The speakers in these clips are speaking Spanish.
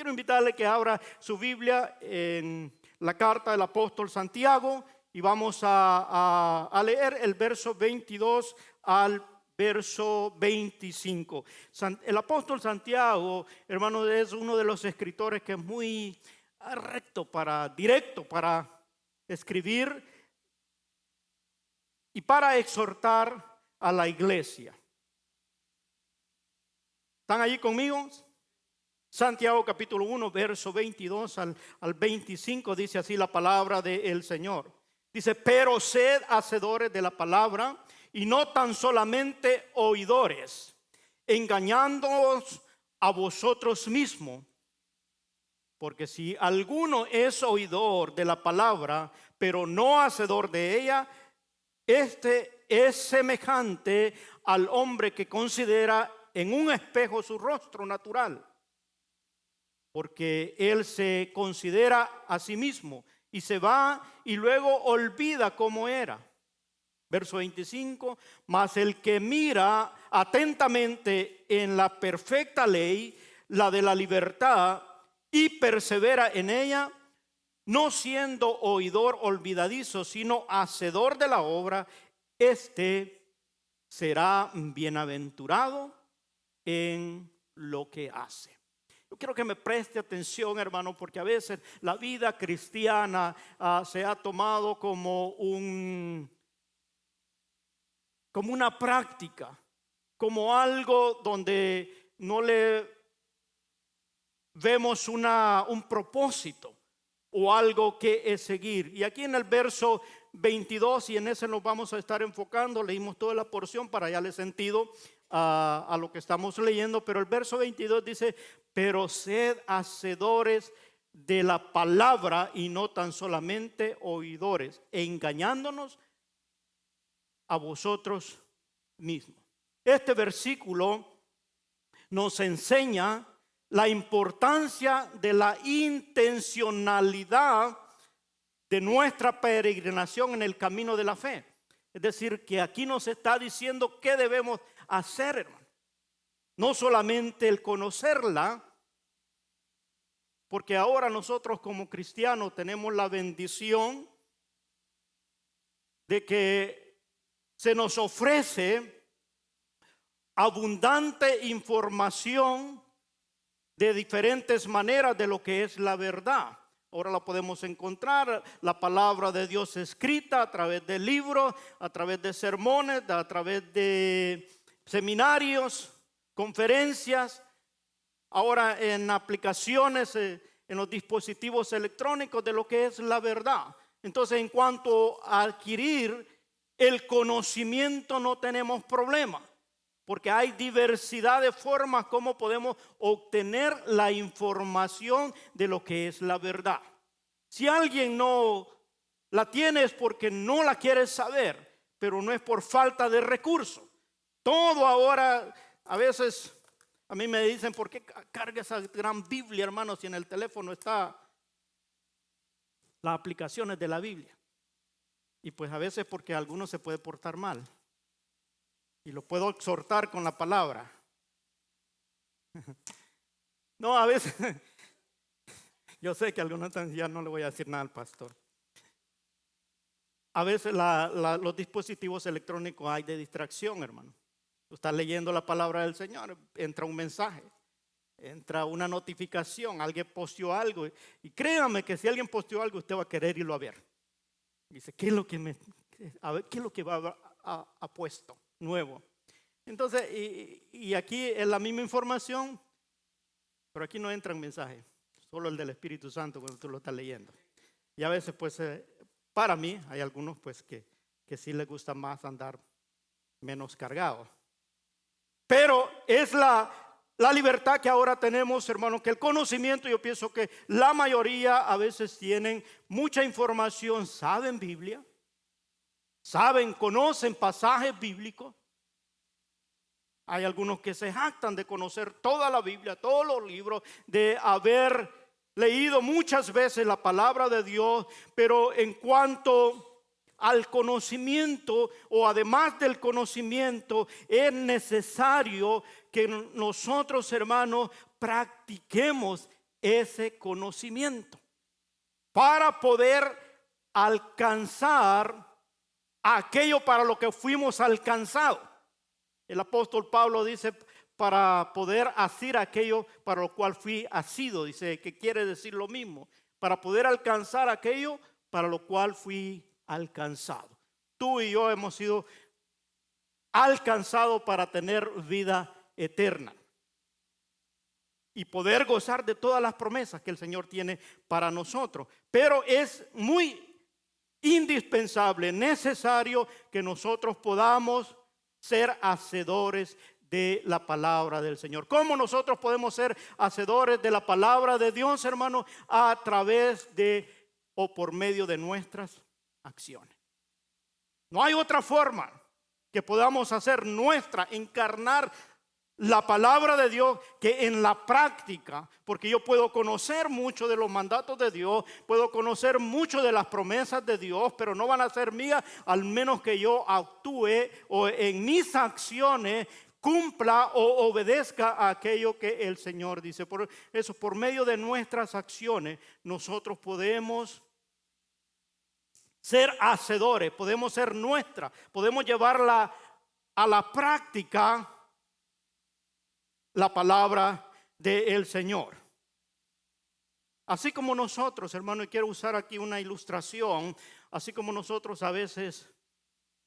Quiero invitarle que abra su Biblia en la carta del apóstol Santiago y vamos a leer el verso 22 al verso 25. El apóstol Santiago, hermano, es uno de los escritores que es muy directo para escribir y para exhortar a la iglesia. ¿Están allí conmigo? Santiago capítulo 1, verso 22 al 25, dice así la palabra del Señor. Dice, pero sed hacedores de la palabra y no tan solamente oidores, engañándoos a vosotros mismos. Porque si alguno es oidor de la palabra, pero no hacedor de ella, este es semejante al hombre que considera en un espejo su rostro natural. Porque él se considera a sí mismo y se va y luego olvida cómo era. Verso 25, mas el que mira atentamente en la perfecta ley, la de la libertad, y persevera en ella, no siendo oidor olvidadizo, sino hacedor de la obra, este será bienaventurado en lo que hace. Yo quiero que me preste atención, hermano, porque a veces la vida cristiana se ha tomado como una práctica, como algo donde no le vemos un propósito o algo que es seguir. Y aquí en el verso 22, y en ese nos vamos a estar enfocando, leímos toda la porción para darle sentido a lo que estamos leyendo, pero el verso 22 dice, pero sed hacedores de la palabra y no tan solamente oidores, engañándonos a vosotros mismos. Este versículo nos enseña la importancia de la intencionalidad de nuestra peregrinación en el camino de la fe. Es decir, que aquí nos está diciendo qué debemos hacer, hermano. No solamente el conocerla, porque ahora nosotros como cristianos tenemos la bendición de que se nos ofrece abundante información de diferentes maneras de lo que es la verdad. Ahora la podemos encontrar, la palabra de Dios escrita a través de libros, a través de sermones, a través de seminarios, conferencias, ahora en aplicaciones, en los dispositivos electrónicos de lo que es la verdad. Entonces, en cuanto a adquirir el conocimiento no tenemos problema, porque hay diversidad de formas como podemos obtener la información de lo que es la verdad. Si alguien no la tiene es porque no la quiere saber, pero no es por falta de recursos. Todo ahora, a veces a mí me dicen, ¿por qué carga esa gran Biblia, hermano, si en el teléfono está las aplicaciones de la Biblia? Y pues a veces porque alguno se puede portar mal. Y lo puedo exhortar con la palabra. No, a veces, yo sé que algunos ya no le voy a decir nada al pastor. A veces los dispositivos electrónicos hay de distracción, hermano. Tú estás leyendo la palabra del Señor, entra un mensaje, entra una notificación, alguien posteó algo. Y créame que si alguien posteó algo, usted va a querer irlo a ver. Dice, ¿qué es lo que ha puesto nuevo? Entonces, y aquí es la misma información, pero aquí no entra un mensaje, solo el del Espíritu Santo cuando tú lo estás leyendo. Y a veces, pues, para mí, hay algunos, pues, que sí les gusta más andar menos cargados. Pero es la libertad que ahora tenemos, hermano, que el conocimiento, yo pienso que la mayoría a veces tienen mucha información, saben Biblia, conocen pasajes bíblicos. Hay algunos que se jactan de conocer toda la Biblia, todos los libros, de haber leído muchas veces la palabra de Dios, pero en cuanto al conocimiento o además del conocimiento es necesario que nosotros, hermanos, practiquemos ese conocimiento para poder alcanzar aquello para lo que fuimos alcanzados. El apóstol Pablo dice, para poder hacer aquello para lo cual fui asido. Dice que quiere decir lo mismo, para poder alcanzar aquello para lo cual fui alcanzado. Tú y yo hemos sido alcanzados para tener vida eterna y poder gozar de todas las promesas que el Señor tiene para nosotros. Pero es muy indispensable, necesario que nosotros podamos ser hacedores de la palabra del Señor. ¿Cómo nosotros podemos ser hacedores de la palabra de Dios, hermano? A través de o por medio de nuestras acciones. No hay otra forma que podamos hacer nuestra, encarnar la palabra de Dios que en la práctica, porque yo puedo conocer mucho de los mandatos de Dios, puedo conocer mucho de las promesas de Dios, pero no van a ser mías al menos que yo actúe o en mis acciones cumpla o obedezca a aquello que el Señor dice. Por eso, por medio de nuestras acciones, nosotros podemos ser hacedores, podemos ser nuestra, podemos llevarla a la práctica, la palabra del Señor. Así como nosotros, hermano, y quiero usar aquí una ilustración, así como nosotros a veces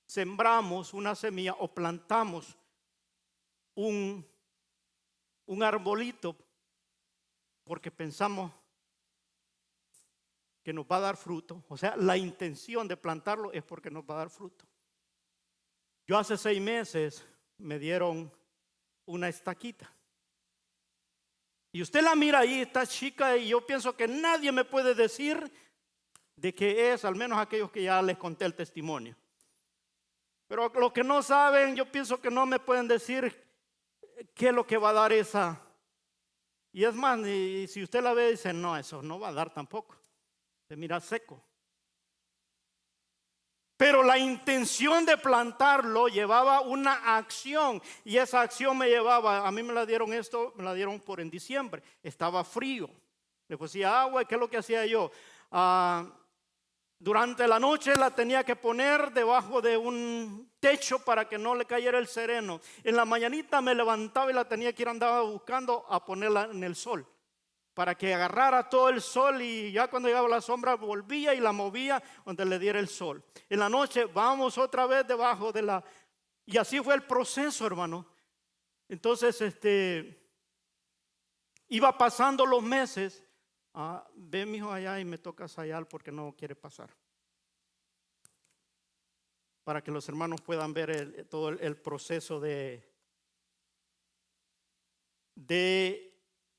sembramos una semilla o plantamos un arbolito porque pensamos que nos va a dar fruto. O sea, la intención de plantarlo es porque nos va a dar fruto. Yo hace 6 meses me dieron una estaquita. Y usted la mira ahí, está chica, y yo pienso que nadie me puede decir de qué es, al menos aquellos que ya les conté el testimonio. Pero los que no saben, yo pienso que no me pueden decir qué es lo que va a dar esa. Y es más, y si usted la ve, dice, no, eso no va a dar tampoco. Se mira seco. Pero la intención de plantarlo llevaba una acción, y esa acción me llevaba, a mí me la dieron por en diciembre, estaba frío, le pusía agua. ¿Y qué es lo que hacía yo? Durante la noche la tenía que poner debajo de un techo para que no le cayera el sereno. En la mañanita me levantaba y la tenía que ir, andaba buscando a ponerla en el sol, para que agarrara todo el sol, y ya cuando llegaba la sombra volvía y la movía donde le diera el sol. En la noche vamos otra vez debajo de la. Y así fue el proceso, hermano. Entonces iba pasando los meses. Ve mi hijo allá y me toca sayal porque no quiere pasar, para que los hermanos puedan ver todo el proceso de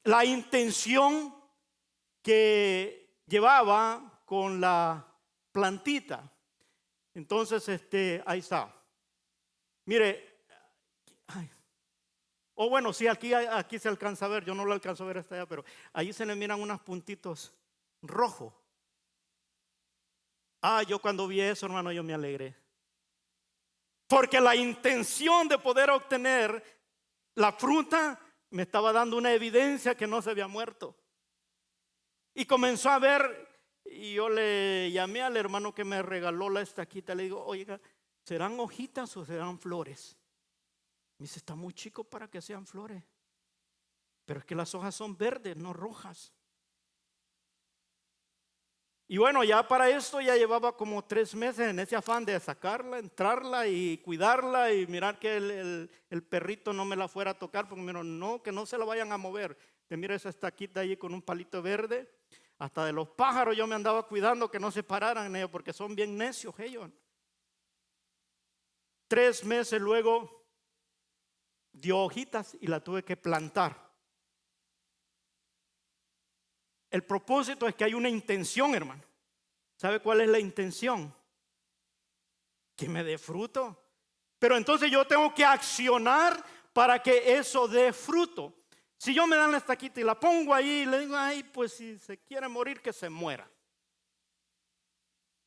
la intención que llevaba con la plantita. Entonces, ahí está. Mire, bueno, sí, aquí se alcanza a ver, yo no lo alcanzo a ver hasta allá, pero ahí se le miran unos puntitos rojos. Yo cuando vi eso, hermano, yo me alegré. Porque la intención de poder obtener la fruta me estaba dando una evidencia que no se había muerto. Y comenzó a ver, y yo le llamé al hermano que me regaló la estaquita. Le digo, oiga, ¿serán hojitas o serán flores? Me dice, está muy chico para que sean flores, pero es que las hojas son verdes, no rojas. Y bueno, ya para esto ya llevaba como 3 meses en ese afán de sacarla, entrarla y cuidarla y mirar que el perrito no me la fuera a tocar, porque no, que no se la vayan a mover. Te mira esa estaquita ahí con un palito verde. Hasta de los pájaros yo me andaba cuidando que no se pararan en ellos, porque son bien necios ellos. 3 meses luego dio hojitas y la tuve que plantar. El propósito es que hay una intención, hermano. ¿Sabe cuál es la intención? Que me dé fruto. Pero entonces yo tengo que accionar para que eso dé fruto. Si yo me dan la estaquita y la pongo ahí y le digo, pues si se quiere morir, que se muera.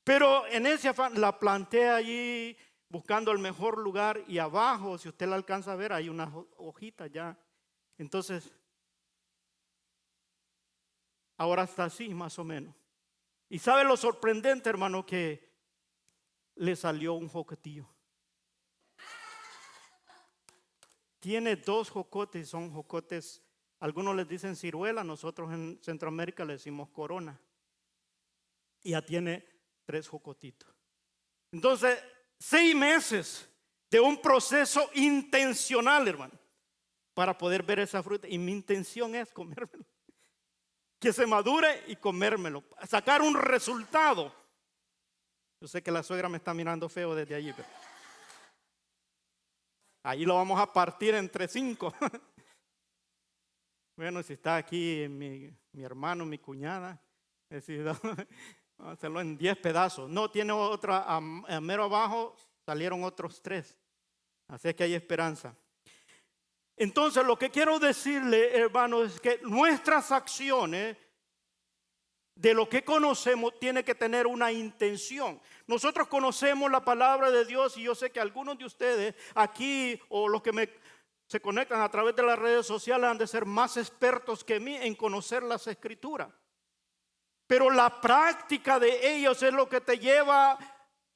Pero en ese afán la planté allí buscando el mejor lugar, y abajo, si usted la alcanza a ver, hay unas hojitas ya. Entonces, Ahora está así, más o menos. Y sabe lo sorprendente, hermano, que le salió un jocotillo. Tiene 2 jocotes, son jocotes, algunos les dicen ciruela, nosotros en Centroamérica le decimos corona. Y ya tiene 3 jocotitos. Entonces, 6 meses de un proceso intencional, hermano, para poder ver esa fruta. Y mi intención es comérmelo, que se madure y comérmelo, sacar un resultado. Yo sé que la suegra me está mirando feo desde allí, pero ahí lo vamos a partir entre 5. Bueno, si está aquí mi hermano, mi cuñada, vamos a hacerlo en 10 pedazos. No, tiene otra, a mero abajo salieron otros 3. Así que hay esperanza. Entonces, lo que quiero decirle, hermano, es que nuestras acciones de lo que conocemos tiene que tener una intención. Nosotros conocemos la palabra de Dios y yo sé que algunos de ustedes aquí o los que se conectan a través de las redes sociales han de ser más expertos que mí en conocer las escrituras. Pero la práctica de ellos es lo que te lleva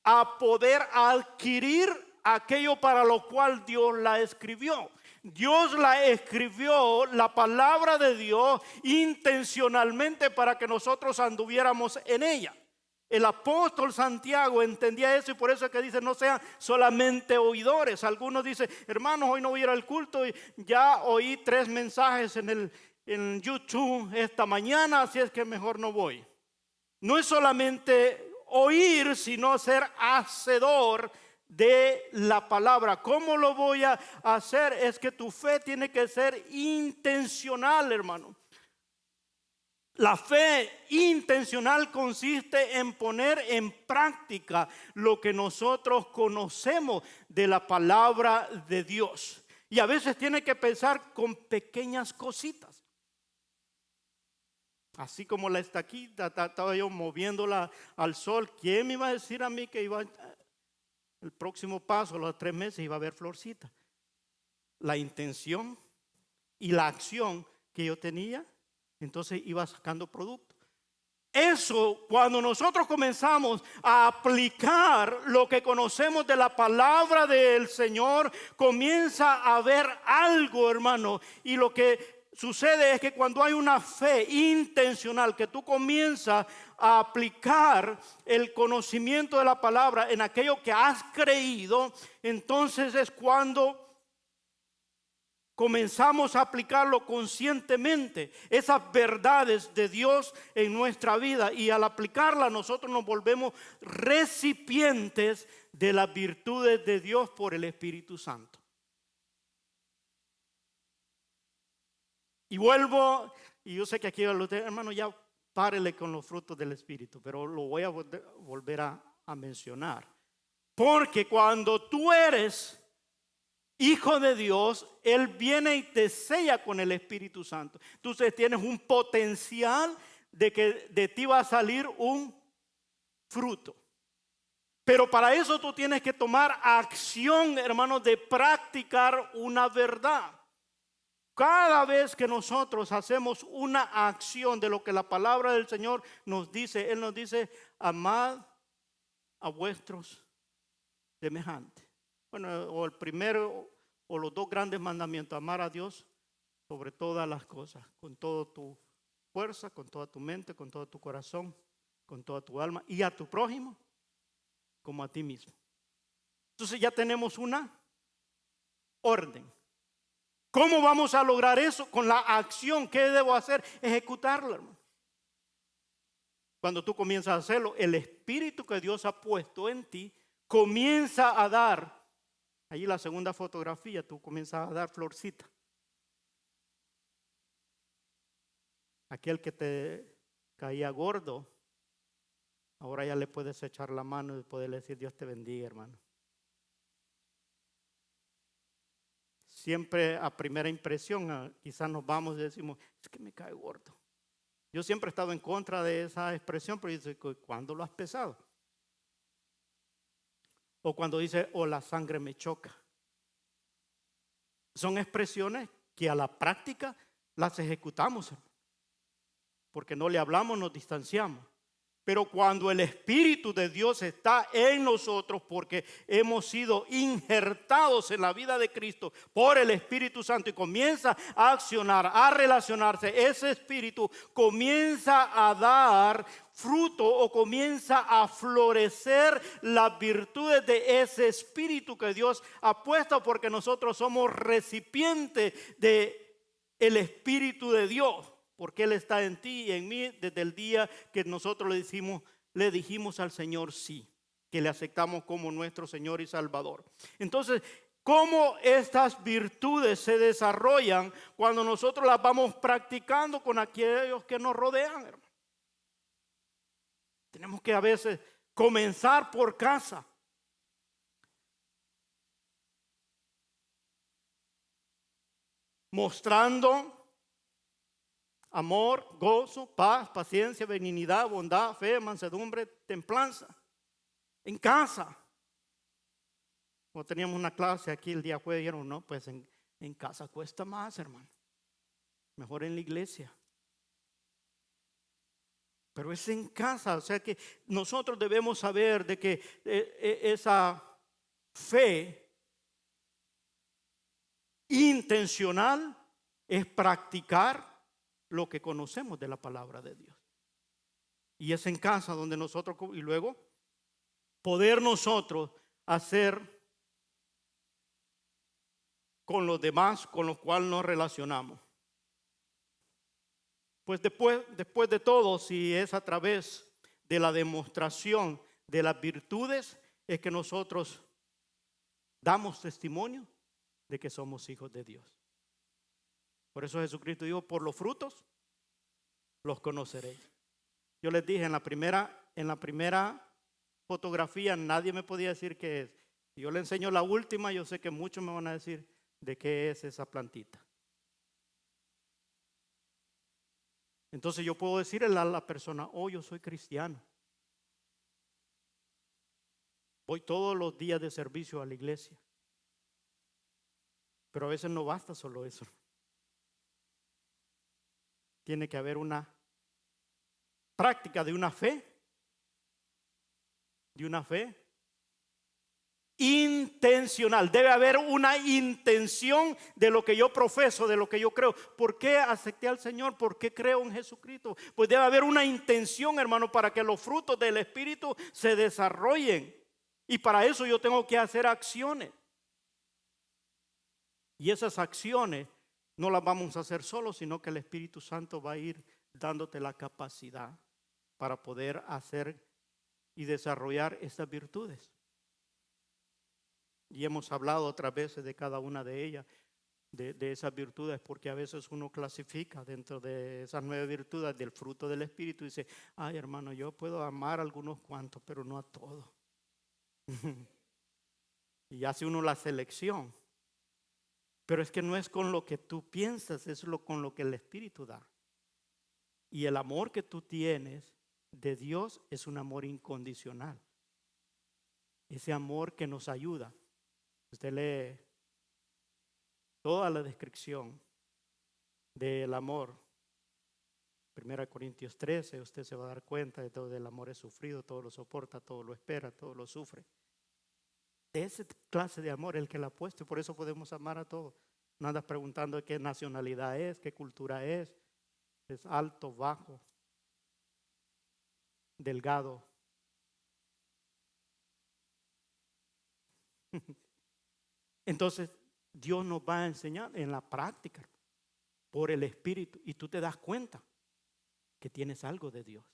a poder adquirir aquello para lo cual Dios la escribió. Dios la escribió, la palabra de Dios, intencionalmente para que nosotros anduviéramos en ella. El apóstol Santiago entendía eso y por eso es que dice: no sean solamente oidores. Algunos dicen: hermanos, hoy no voy a ir al culto y ya oí 3 mensajes en YouTube esta mañana, así es que mejor no voy. No es solamente oír, sino ser hacedor de la palabra. ¿Cómo lo voy a hacer? Es que tu fe tiene que ser intencional, hermano. La fe intencional consiste en poner en práctica lo que nosotros conocemos de la palabra de Dios. Y a veces tiene que pensar con pequeñas cositas. Así como la estaquita, estaba yo moviéndola al sol. ¿Quién me iba a decir a mí que iba el próximo paso, los 3 meses, iba a haber florcita? La intención y la acción que yo tenía, entonces iba sacando producto. Eso, cuando nosotros comenzamos a aplicar lo que conocemos de la palabra del Señor, comienza a haber algo, hermano. Y lo que sucede es que cuando hay una fe intencional, que tú comienzas a aplicar el conocimiento de la palabra en aquello que has creído, entonces es cuando comenzamos a aplicarlo conscientemente, esas verdades de Dios en nuestra vida, y al aplicarla nosotros nos volvemos recipientes de las virtudes de Dios por el Espíritu Santo. Y vuelvo, y yo sé que aquí hermano, ya párele con los frutos del Espíritu, pero lo voy a volver a mencionar. Porque cuando tú eres hijo de Dios, Él viene y te sella con el Espíritu Santo. Entonces tienes un potencial de que de ti va a salir un fruto. Pero para eso tú tienes que tomar acción, hermanos, de practicar una verdad. Cada vez que nosotros hacemos una acción de lo que la palabra del Señor nos dice, Él nos dice: amad a vuestros semejantes. Bueno, o el primero o los 2 grandes mandamientos: amar a Dios sobre todas las cosas, con toda tu fuerza, con toda tu mente, con todo tu corazón, con toda tu alma, y a tu prójimo como a ti mismo. Entonces ya tenemos una orden. ¿Cómo vamos a lograr eso? Con la acción. ¿Qué debo hacer? Ejecutarla, hermano. Cuando tú comienzas a hacerlo, el Espíritu que Dios ha puesto en ti comienza a dar. Allí la segunda fotografía, tú comienzas a dar florcita. Aquel que te caía gordo, ahora ya le puedes echar la mano y poderle decir: Dios te bendiga, hermano. Siempre a primera impresión, quizás nos vamos y decimos: es que me cae gordo. Yo siempre he estado en contra de esa expresión, pero dice: ¿cuándo lo has pesado? O cuando dice: o la sangre me choca. Son expresiones que a la práctica las ejecutamos, hermano. porque no le hablamos, nos distanciamos. Pero cuando el Espíritu de Dios está en nosotros, porque hemos sido injertados en la vida de Cristo por el Espíritu Santo y comienza a accionar, a relacionarse, ese Espíritu comienza a dar fruto o comienza a florecer las virtudes de ese Espíritu que Dios ha puesto, porque nosotros somos recipientes de el Espíritu de Dios. Porque Él está en ti y en mí desde el día que nosotros le dijimos al Señor sí, que le aceptamos como nuestro Señor y Salvador. Entonces, ¿cómo estas virtudes se desarrollan cuando nosotros las vamos practicando con aquellos que nos rodean, hermano? Tenemos que a veces comenzar por casa. Mostrando amor, gozo, paz, paciencia, benignidad, bondad, fe, mansedumbre, templanza. En casa. Cuando teníamos una clase aquí el día jueves, dijeron, no, pues en casa cuesta más, hermano. Mejor en la iglesia. Pero es en casa, o sea que nosotros debemos saber de que esa fe intencional es practicar lo que conocemos de la palabra de Dios. Y es en casa donde nosotros, y luego poder nosotros hacer con los demás con los cuales nos relacionamos. Pues después de todo, si es a través de la demostración de las virtudes, es que nosotros damos testimonio de que somos hijos de Dios. Por eso Jesucristo dijo, por los frutos los conoceréis. Yo les dije en la primera fotografía, nadie me podía decir qué es. Si yo le enseño la última, yo sé que muchos me van a decir de qué es esa plantita. Entonces yo puedo decirle a la persona, oh, yo soy cristiano. Voy todos los días de servicio a la iglesia. Pero a veces no basta solo eso. Tiene que haber una práctica de una fe intencional. Debe haber una intención de lo que yo profeso, de lo que yo creo. ¿Por qué acepté al Señor? ¿Por qué creo en Jesucristo? Pues debe haber una intención, hermano, para que los frutos del Espíritu se desarrollen. Y para eso yo tengo que hacer acciones. Y esas acciones no las vamos a hacer solos, sino que el Espíritu Santo va a ir dándote la capacidad para poder hacer y desarrollar estas virtudes. Y hemos hablado otras veces de cada una de ellas, de esas virtudes, porque a veces uno clasifica dentro de esas 9 virtudes del fruto del Espíritu y dice, ay hermano, yo puedo amar a algunos cuantos, pero no a todos. Y hace uno la selección. Pero es que no es con lo que tú piensas, es con lo que el Espíritu da. Y el amor que tú tienes de Dios es un amor incondicional. Ese amor que nos ayuda. Usted lee toda la descripción del amor. 1 Corintios 13, usted se va a dar cuenta de todo el amor es sufrido, todo lo soporta, todo lo espera, todo lo sufre. De esa clase de amor el que la ha puesto, y por eso podemos amar a todos. No andas preguntando de qué nacionalidad es, qué cultura es alto, bajo, delgado. Entonces, Dios nos va a enseñar en la práctica, por el Espíritu, y tú te das cuenta que tienes algo de Dios.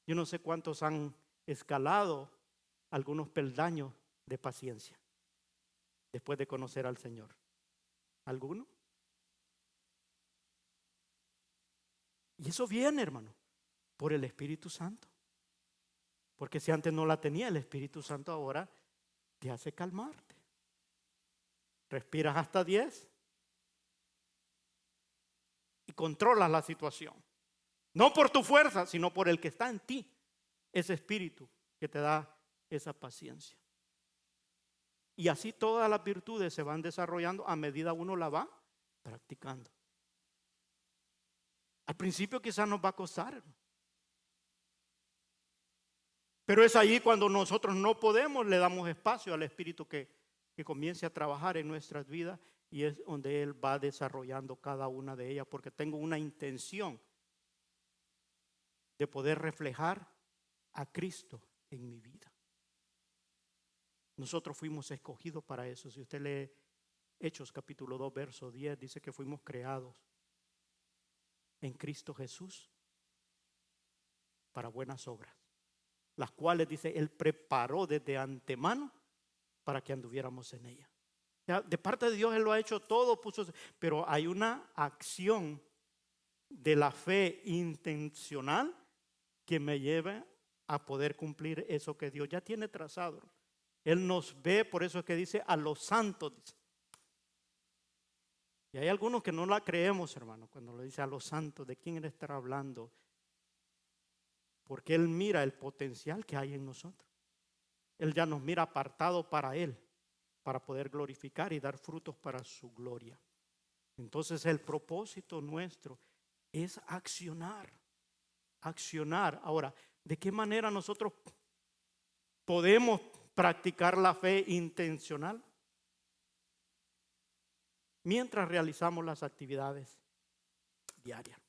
Yo no sé cuántos han escalado algunos peldaños de paciencia después de conocer al Señor. ¿Alguno? Y eso viene, hermano, por el Espíritu Santo. Porque si antes no la tenía, el Espíritu Santo ahora te hace calmarte. Respiras hasta 10 y controlas la situación. No por tu fuerza, sino por el que está en ti. Ese espíritu que te da esa paciencia. Y así todas las virtudes se van desarrollando a medida uno la va practicando. Al principio quizás nos va a costar, pero es ahí cuando nosotros no podemos, le damos espacio al Espíritu que comience a trabajar en nuestras vidas, y es donde Él va desarrollando cada una de ellas, porque tengo una intención de poder reflejar a Cristo en mi vida. Nosotros fuimos escogidos para eso. Si usted lee Hechos capítulo 2, verso 10, dice que fuimos creados en Cristo Jesús para buenas obras, las cuales, dice, Él preparó desde antemano para que anduviéramos en ella. Ya, de parte de Dios Él lo ha hecho todo, pero hay una acción de la fe intencional que me lleva a poder cumplir eso que Dios ya tiene trazado. Él nos ve, por eso es que dice a los santos. Dice. Y hay algunos que no la creemos, hermano, cuando lo dice a los santos. ¿De quién Él estará hablando? Porque Él mira el potencial que hay en nosotros. Él ya nos mira apartado para Él, para poder glorificar y dar frutos para su gloria. Entonces el propósito nuestro es accionar. Ahora, ¿de qué manera nosotros podemos practicar la fe intencional? Mientras realizamos las actividades diarias.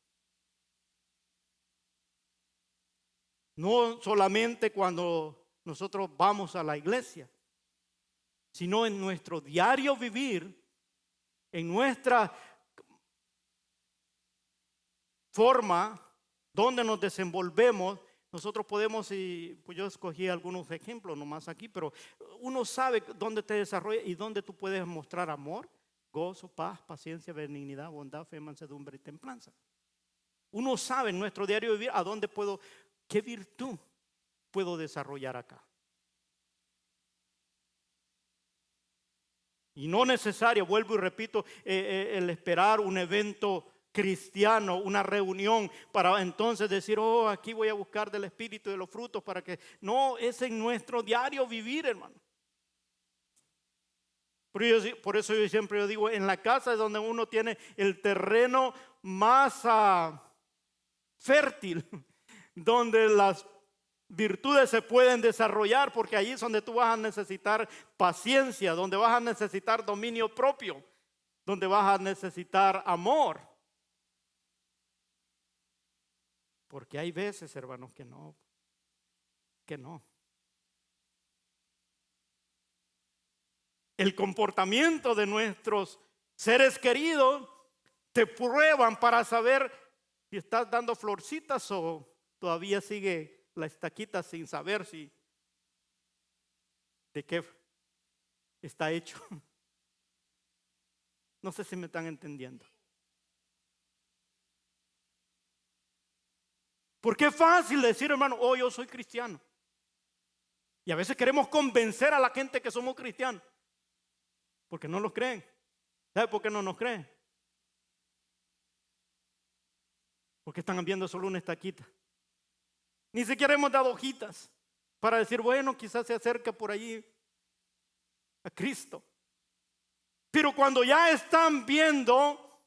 No solamente cuando nosotros vamos a la iglesia, sino en nuestro diario vivir, en nuestra forma donde nos desenvolvemos. Nosotros podemos, y pues yo escogí algunos ejemplos nomás aquí, pero uno sabe dónde te desarrolla y dónde tú puedes mostrar amor, gozo, paz, paciencia, benignidad, bondad, fe, mansedumbre y templanza. Uno sabe en nuestro diario vivir a dónde puedo, qué virtud puedo desarrollar acá. Y no necesario, vuelvo y repito, el esperar un evento cristiano, una reunión para entonces decir, oh, aquí voy a buscar del Espíritu y de los frutos para que, no, es en nuestro diario vivir, hermano. Por eso yo siempre digo, en la casa es donde uno tiene el terreno más fértil, donde las virtudes se pueden desarrollar, porque allí es donde tú vas a necesitar paciencia, donde vas a necesitar dominio propio, donde vas a necesitar amor. Porque hay veces, hermanos, que no. El comportamiento de nuestros seres queridos te prueban para saber si estás dando florcitas o todavía sigue la estaquita sin saber si de qué está hecho. No sé si me están entendiendo. Porque es fácil decir, hermano, oh, yo soy cristiano. Y a veces queremos convencer a la gente que somos cristianos. Porque no nos creen. ¿Sabe por qué no nos creen? Porque están viendo solo una estaquita. Ni siquiera hemos dado hojitas para decir, bueno, quizás se acerca por allí a Cristo. Pero cuando ya están viendo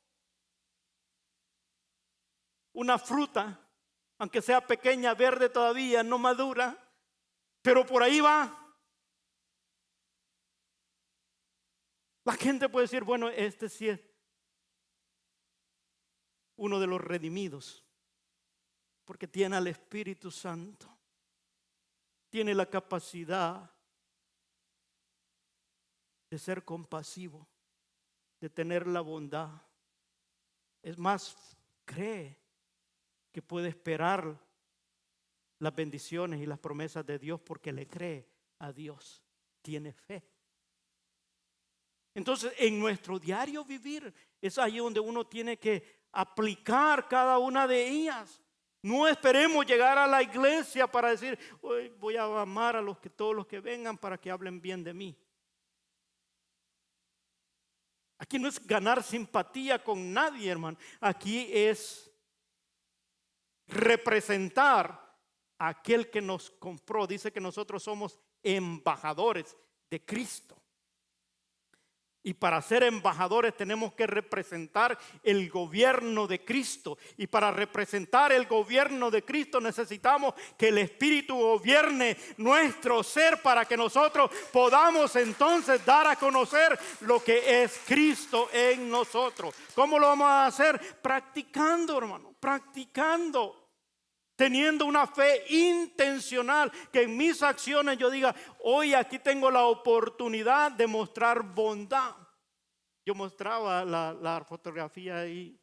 una fruta, aunque sea pequeña, verde todavía, no madura, pero por ahí va, la gente puede decir, bueno, este sí es uno de los redimidos, porque tiene al Espíritu Santo, tiene la capacidad de ser compasivo, de tener la bondad. Es más, cree que puede esperar las bendiciones y las promesas de Dios porque le cree a Dios, tiene fe. Entonces, en nuestro diario vivir es ahí donde uno tiene que aplicar cada una de ellas. No esperemos llegar a la iglesia para decir, hoy voy a amar a todos los que vengan para que hablen bien de mí. Aquí no es ganar simpatía con nadie, hermano. Aquí es representar a aquel que nos compró. Dice que nosotros somos embajadores de Cristo. Y para ser embajadores tenemos que representar el gobierno de Cristo. Y para representar el gobierno de Cristo necesitamos que el Espíritu gobierne nuestro ser para que nosotros podamos entonces dar a conocer lo que es Cristo en nosotros. ¿Cómo lo vamos a hacer? Practicando, hermano, practicando. Teniendo una fe intencional, que en mis acciones yo diga, hoy aquí tengo la oportunidad de mostrar bondad. Yo mostraba la fotografía ahí.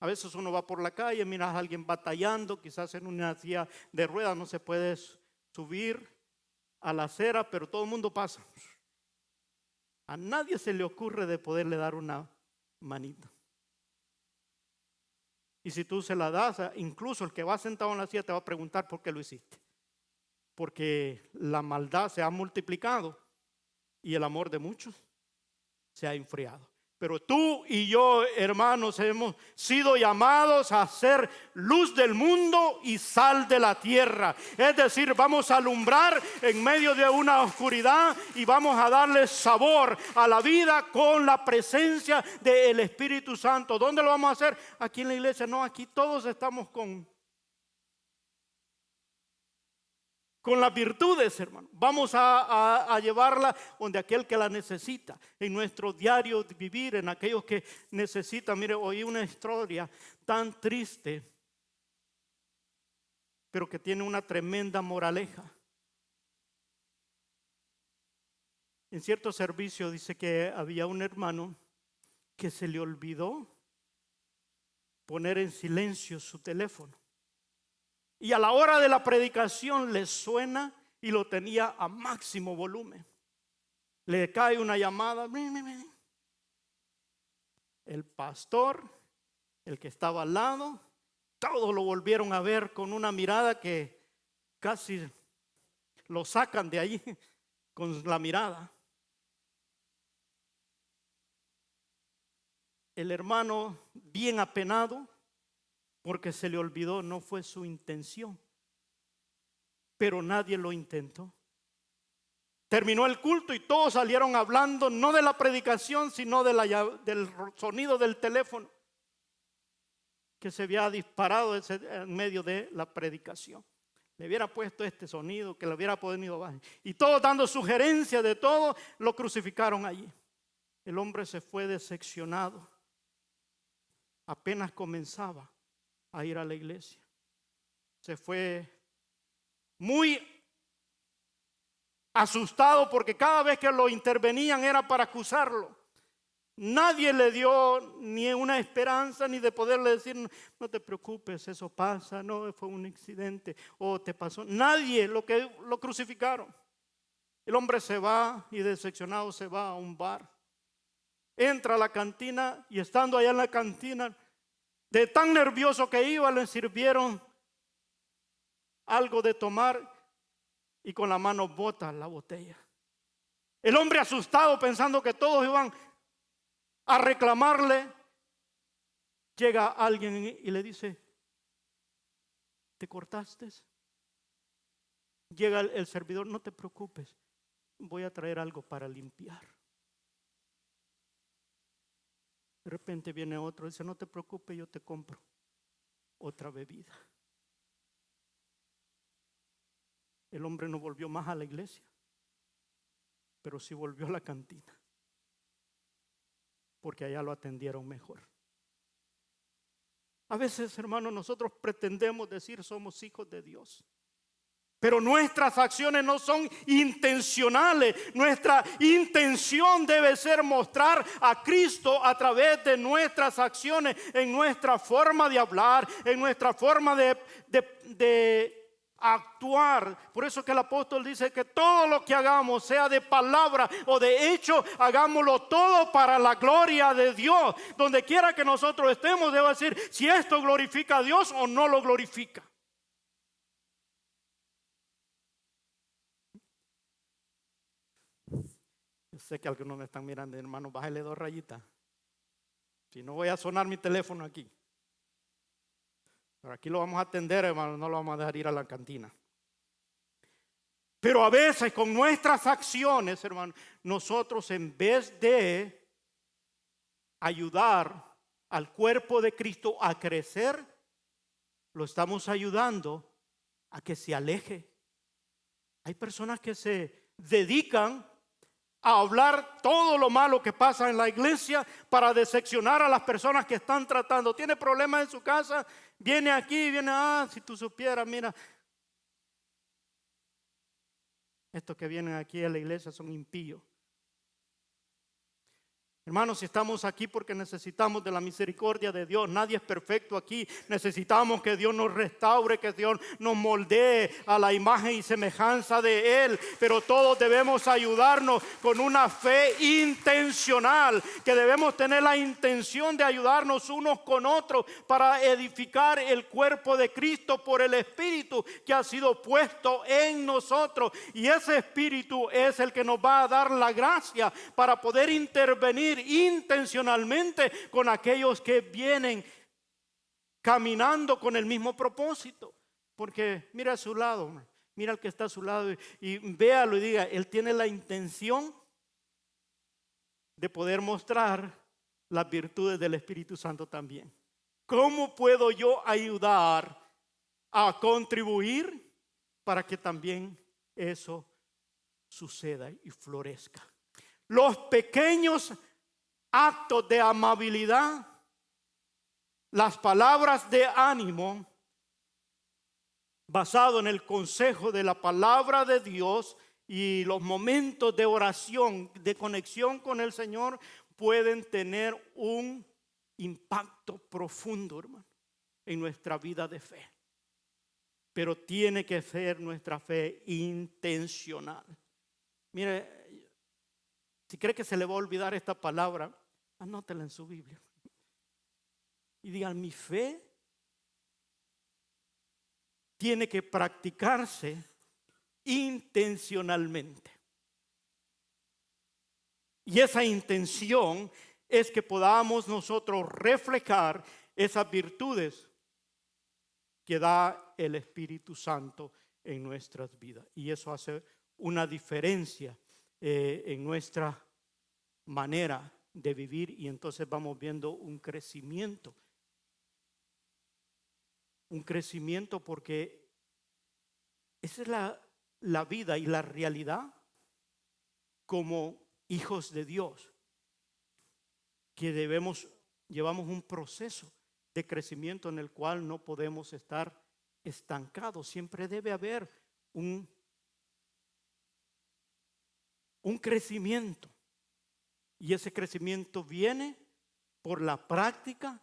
A veces uno va por la calle, miras a alguien batallando, quizás en una silla de ruedas no se puede subir a la acera, pero todo el mundo pasa. A nadie se le ocurre de poderle dar una manita. Y si tú se la das, incluso el que va sentado en la silla te va a preguntar por qué lo hiciste. Porque la maldad se ha multiplicado y el amor de muchos se ha enfriado. Pero tú y yo, hermanos, hemos sido llamados a ser luz del mundo y sal de la tierra. Es decir, vamos a alumbrar en medio de una oscuridad y vamos a darle sabor a la vida con la presencia del Espíritu Santo. ¿Dónde lo vamos a hacer? Aquí en la iglesia. No, aquí todos estamos con las virtudes, hermano. Vamos a llevarla donde aquel que la necesita, en nuestro diario vivir, en aquellos que necesitan. Mire, oí una historia tan triste, pero que tiene una tremenda moraleja. En cierto servicio dice que había un hermano que se le olvidó poner en silencio su teléfono. Y a la hora de la predicación le suena y lo tenía a máximo volumen. Le cae una llamada. El pastor, el que estaba al lado, todos lo volvieron a ver con una mirada que casi lo sacan de ahí con la mirada. El hermano, bien apenado, porque se le olvidó, no fue su intención. Pero nadie lo intentó. Terminó el culto y todos salieron hablando, no de la predicación, sino del sonido del teléfono que se había disparado en medio de la predicación. Le hubiera puesto este sonido, que le hubiera podido bajar. Y todos dando sugerencias de todo, lo crucificaron allí. El hombre se fue decepcionado. Apenas comenzaba a ir a la iglesia. Se fue muy asustado porque cada vez que lo intervenían era para acusarlo. Nadie le dio ni una esperanza ni de poderle decir, no te preocupes, eso pasa, no fue un accidente o te pasó. Nadie, lo crucificaron. El hombre se va y decepcionado se va a un bar. Entra a la cantina y estando allá en la cantina, de tan nervioso que iba, le sirvieron algo de tomar y con la mano bota la botella. El hombre asustado pensando que todos iban a reclamarle, llega alguien y le dice, ¿te cortaste? Llega el servidor, no te preocupes, voy a traer algo para limpiar. De repente viene otro, dice, no te preocupes, yo te compro otra bebida. El hombre no volvió más a la iglesia, pero sí volvió a la cantina, porque allá lo atendieron mejor. A veces, hermanos, nosotros pretendemos decir somos hijos de Dios, pero nuestras acciones no son intencionales. Nuestra intención debe ser mostrar a Cristo a través de nuestras acciones, en nuestra forma de hablar, en nuestra forma de actuar. Por eso que el apóstol dice que todo lo que hagamos, sea de palabra o de hecho, hagámoslo todo para la gloria de Dios. Donde quiera que nosotros estemos, debo decir si esto glorifica a Dios o no lo glorifica. Yo sé que algunos me están mirando, hermano, bájale 2 rayitas. Si no, voy a sonar mi teléfono aquí. Pero aquí lo vamos a atender, hermano, no lo vamos a dejar ir a la cantina. Pero a veces con nuestras acciones, hermano, nosotros en vez de ayudar al cuerpo de Cristo a crecer, lo estamos ayudando a que se aleje. Hay personas que se dedican a hablar todo lo malo que pasa en la iglesia para decepcionar a las personas que están tratando. Tiene problemas en su casa, viene aquí, si tú supieras, mira, estos que vienen aquí a la iglesia son impíos. Hermanos, si estamos aquí porque necesitamos de la misericordia de Dios, nadie es perfecto aquí. Necesitamos que Dios nos restaure, que Dios nos moldee a la imagen y semejanza de Él. Pero todos debemos ayudarnos con una fe intencional, que debemos tener la intención de ayudarnos unos con otros para edificar el cuerpo de Cristo por el Espíritu que ha sido puesto en nosotros. Y ese Espíritu es el que nos va a dar la gracia para poder intervenir intencionalmente con aquellos que vienen caminando con el mismo propósito. Porque mira a su lado, mira al que está a su lado y véalo y diga, él tiene la intención de poder mostrar las virtudes del Espíritu Santo también. ¿Cómo puedo yo ayudar a contribuir para que también eso suceda y florezca? Los pequeños actos de amabilidad, las palabras de ánimo basado en el consejo de la palabra de Dios y los momentos de oración, de conexión con el Señor, pueden tener un impacto profundo, hermano, en nuestra vida de fe. Pero tiene que ser nuestra fe intencional. Mire, si cree que se le va a olvidar esta palabra, anótela en su Biblia. Y digan, mi fe tiene que practicarse intencionalmente. Y esa intención es que podamos nosotros reflejar esas virtudes que da el Espíritu Santo en nuestras vidas. Y eso hace una diferencia en nuestra manera de vivir, y entonces vamos viendo un crecimiento porque esa es la vida y la realidad como hijos de Dios, que llevamos un proceso de crecimiento en el cual no podemos estar estancados. Siempre debe haber un crecimiento, y ese crecimiento viene por la práctica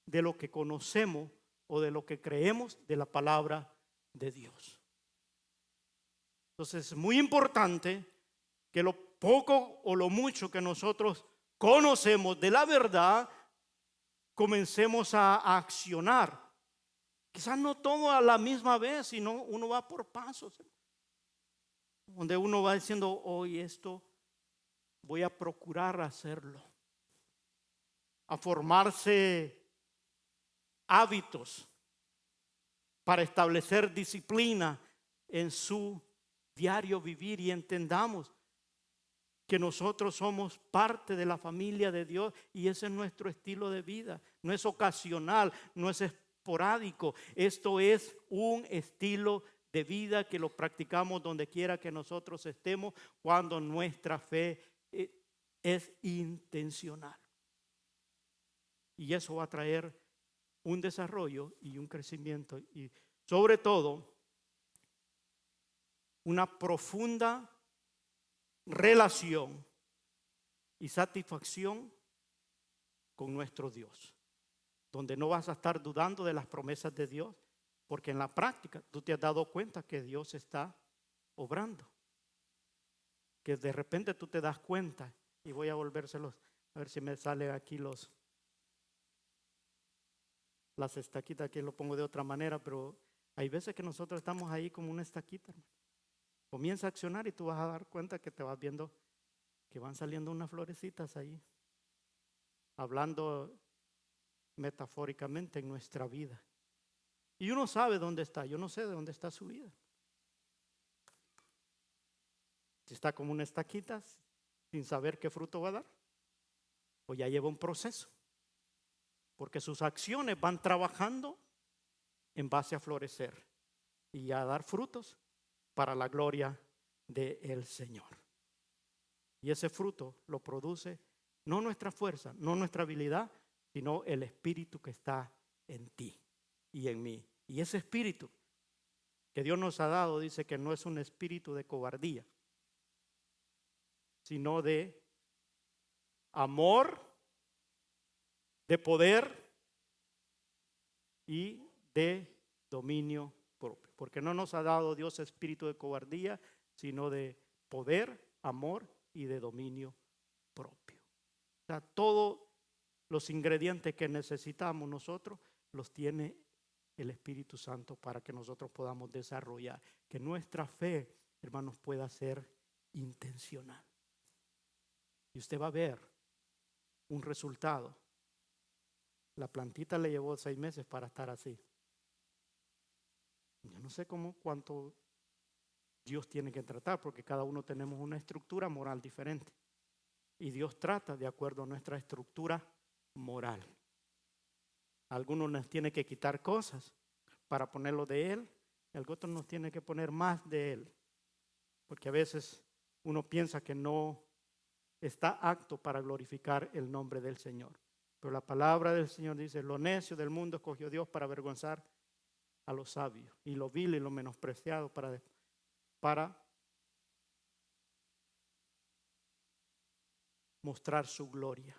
de lo que conocemos o de lo que creemos de la palabra de Dios. Entonces es muy importante que lo poco o lo mucho que nosotros conocemos de la verdad comencemos a accionar. Quizás no todo a la misma vez, sino uno va por pasos, donde uno va diciendo, hoy esto voy a procurar hacerlo, a formarse hábitos para establecer disciplina en su diario vivir, y entendamos que nosotros somos parte de la familia de Dios y ese es nuestro estilo de vida. No es ocasional, no es esporádico. Esto es un estilo de vida que lo practicamos donde quiera que nosotros estemos, cuando nuestra fe es intencional. Y eso va a traer un desarrollo y un crecimiento, y sobre todo una profunda relación y satisfacción con nuestro Dios, donde no vas a estar dudando de las promesas de Dios, porque en la práctica tú te has dado cuenta que Dios está obrando, que de repente tú te das cuenta, y voy a volvérselos, a ver si me sale aquí las estaquitas, aquí lo pongo de otra manera, pero hay veces que nosotros estamos ahí como una estaquita, hermano. Comienza a accionar y tú vas a dar cuenta que te vas viendo que van saliendo unas florecitas ahí, hablando metafóricamente en nuestra vida. Y uno sabe dónde está, yo no sé de dónde está su vida. Si está como una estaquita sin saber qué fruto va a dar, pues ya lleva un proceso, porque sus acciones van trabajando en base a florecer y a dar frutos para la gloria del Señor. Y ese fruto lo produce no nuestra fuerza, no nuestra habilidad, sino el espíritu que está en ti y en mí. Y ese espíritu que Dios nos ha dado, dice que no es un espíritu de cobardía, sino de amor, de poder y de dominio propio. Porque no nos ha dado Dios espíritu de cobardía, sino de poder, amor y de dominio propio. O sea, todos los ingredientes que necesitamos nosotros los tiene el Espíritu Santo para que nosotros podamos desarrollar, que nuestra fe, hermanos, pueda ser intencional. Y usted va a ver un resultado. La plantita le llevó 6 meses para estar así. Yo no sé cuánto Dios tiene que tratar, porque cada uno tenemos una estructura moral diferente. Y Dios trata de acuerdo a nuestra estructura moral. Algunos nos tiene que quitar cosas para ponerlo de Él, y otros nos tiene que poner más de Él. Porque a veces uno piensa que no está apto para glorificar el nombre del Señor. Pero la palabra del Señor dice: lo necio del mundo escogió Dios para avergonzar a los sabios, y lo vil y lo menospreciado para mostrar su gloria.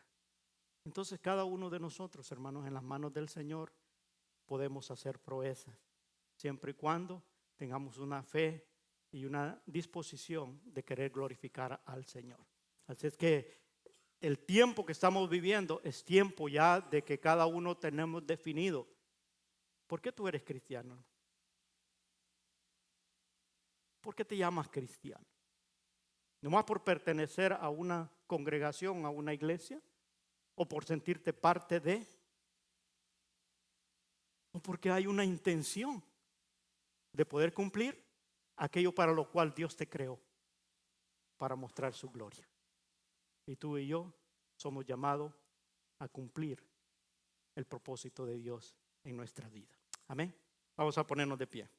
Entonces cada uno de nosotros, hermanos, en las manos del Señor podemos hacer proezas, siempre y cuando tengamos una fe y una disposición de querer glorificar al Señor. Así es que el tiempo que estamos viviendo es tiempo ya de que cada uno tenemos definido. ¿Por qué tú eres cristiano? ¿Por qué te llamas cristiano? ¿Nomás por pertenecer a una congregación, a una iglesia? ¿O por sentirte parte de? ¿O porque hay una intención de poder cumplir aquello para lo cual Dios te creó, para mostrar su gloria? Y tú y yo somos llamados a cumplir el propósito de Dios en nuestra vida. Amén. Vamos a ponernos de pie.